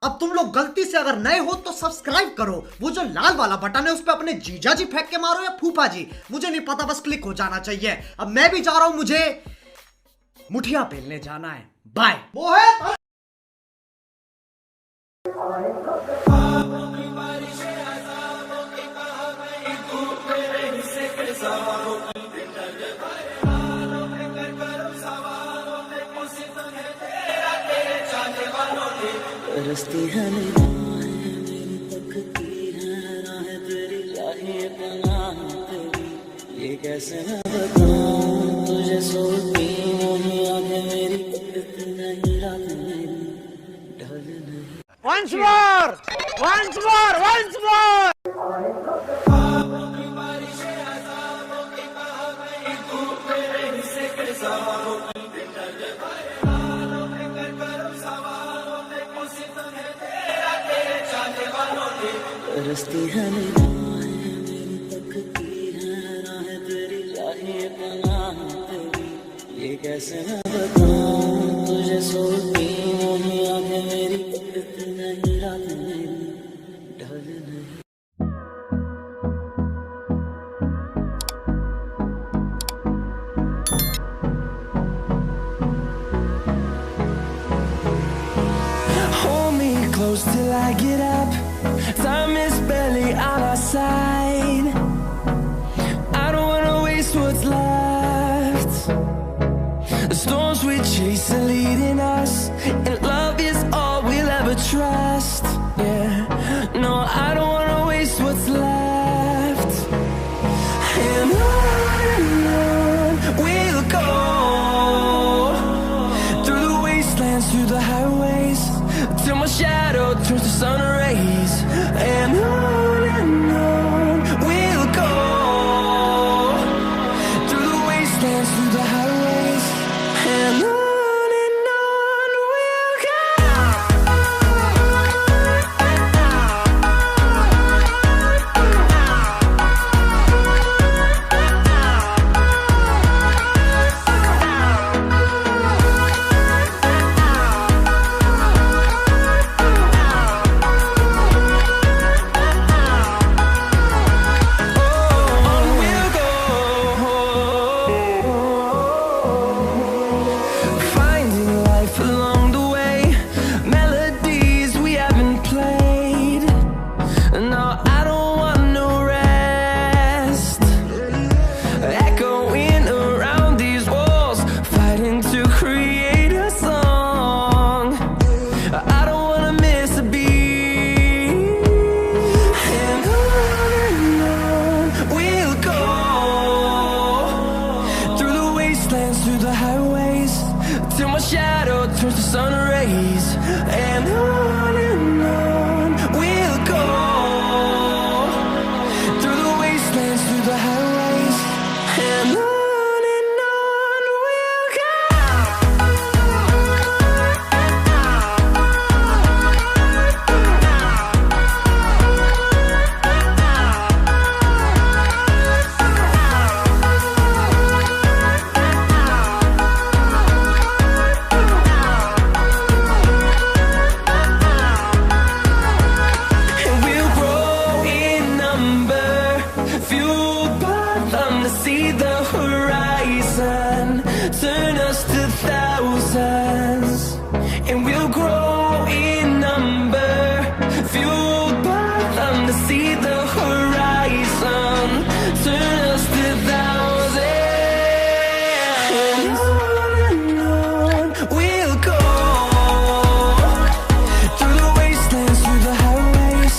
अब तुम लोग गलती से अगर नए हो तो सब्सक्राइब करो, वो जो लाल वाला बटन है उस पे अपने जीजा जी फेंक के मारो या फूफा जी, मुझे नहीं पता, बस क्लिक हो जाना चाहिए। अब मैं भी जा रहा हूं, मुझे मुठिया पेलने जाना है। बाय। मोहित रस्ती है मेरी तकदीर है राह तेरी राहें पनाह तेरी, ये कैसे मैं बताऊं तुझे सोती नहीं आंखें मेरी नहीं रात मेरी ढल नहीं। once more रस्ती है मेरी तकदीर है राह तेरी राहें पनाह तेरी, ये कैसे मैं बताऊं तुझे सोती नहीं आंखें मेरी नहीं रात मेरी ढल नहीं। Hold me close till I get up. Time is barely on our side. I don't wanna waste what's left. The storms we chase are leading us, and love is all we'll ever trust. Yeah, no, I don't wanna waste what's left. And on we'll go, through the wastelands, through the highways, till my shadow turns to sun rays. And on we'll go, through the wastelands, through the highways. And on we'll go. Through the highways, till my shadow turns to sun rays. And on we'll go, through the wastelands, through the highways. And on we'll go. Turn us to thousands, and we'll grow in number, fueled by them to see the horizon. Turn us to thousands, and on we'll go, through the wastelands, through the highways,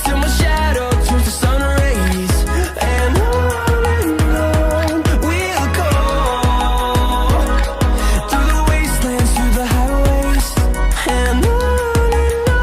till my shadow turns to sun rays. And on we'll go, through the wastelands, through the highways. And on we'll go.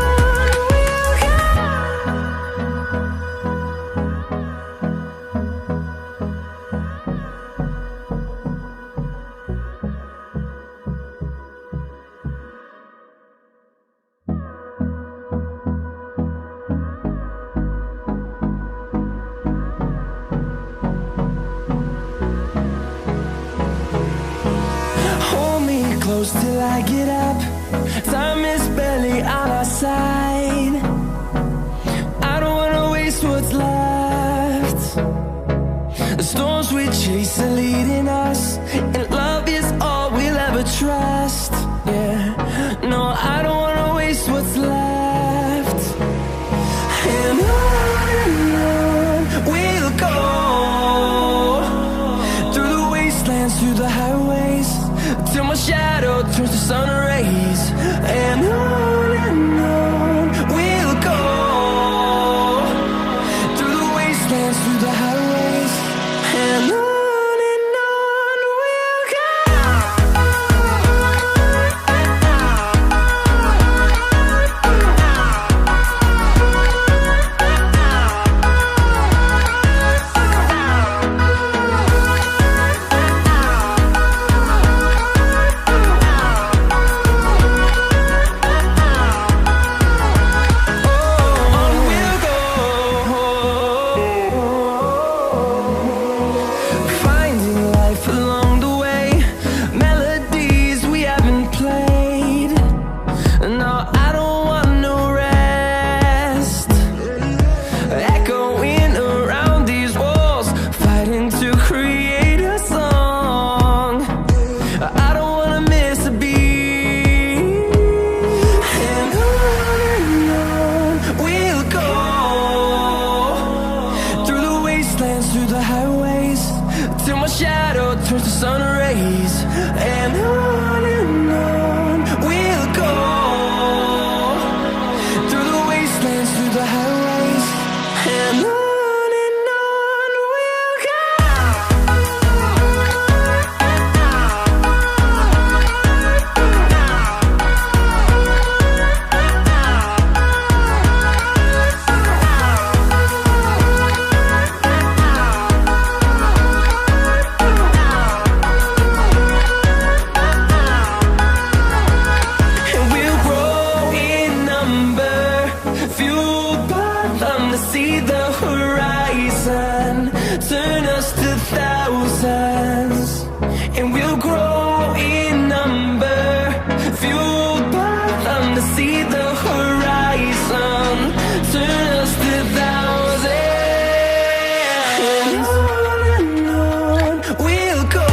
Hold me close till I get up. Time is barely on our side. I don't wanna waste what's left. The storms we chase are leading us, and love is all we'll ever trust. Yeah, no, I don't wanna waste what's left. And on we'll go, through the wastelands, through the highways, till my shadow turns to sun rays. And on we'll go, through the wastelands, through the highways, and on we'll go. Finding life along the way, melodies we haven't played. No, I don't want no rest. Echoing around these walls, fighting to create a song. I don't wanna miss a beat. And on we'll go, through the wastelands, through the highways, till my shadow turns to sun rays. And on we'll go, through the wastelands, through the highways, and on we'll go. And we'll grow in number, fueled by them to see the horizon, turn us to thousands. And we'll grow in number, fueled by them to see the horizon, turn us to thousands. And on we'll go,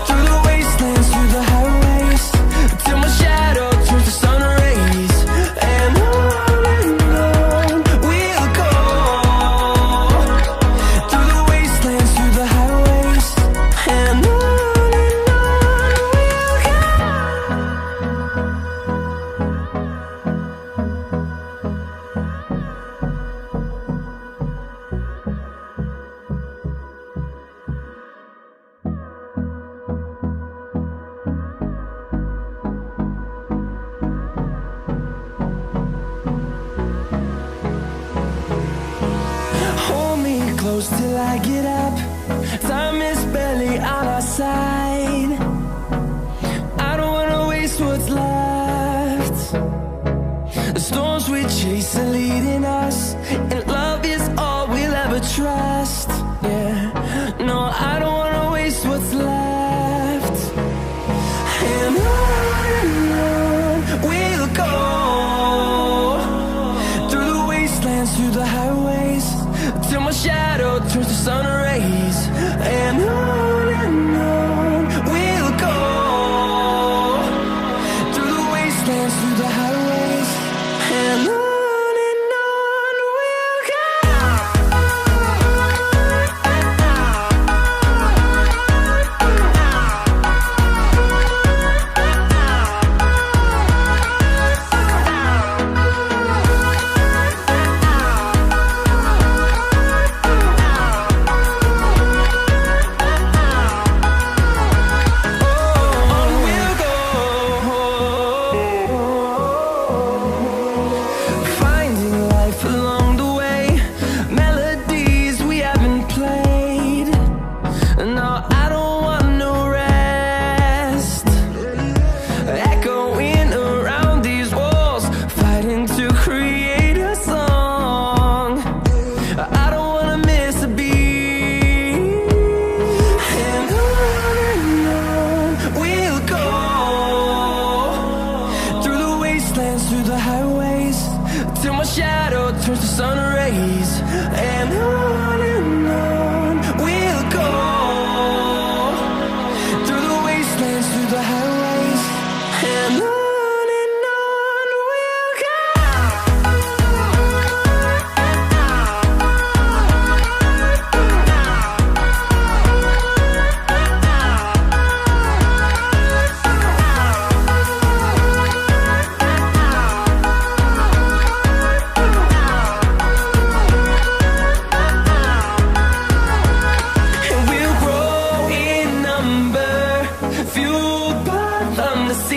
through the wastelands, through the highways, till my shadow turns to sun rays. And on we'll go, through the wastelands, through the highways, and on we'll go. Hold me close till I get up. Time is barely on our side. I don't wanna waste what's left. The storms we chase are leading us, and love is all we'll ever trust. Yeah, no, I don't wanna waste what's left. And on we'll go, through the wastelands, through the highways, till my shadow turns to sun rays. And on we'll go, through the wastelands, through the highways, and on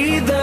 see the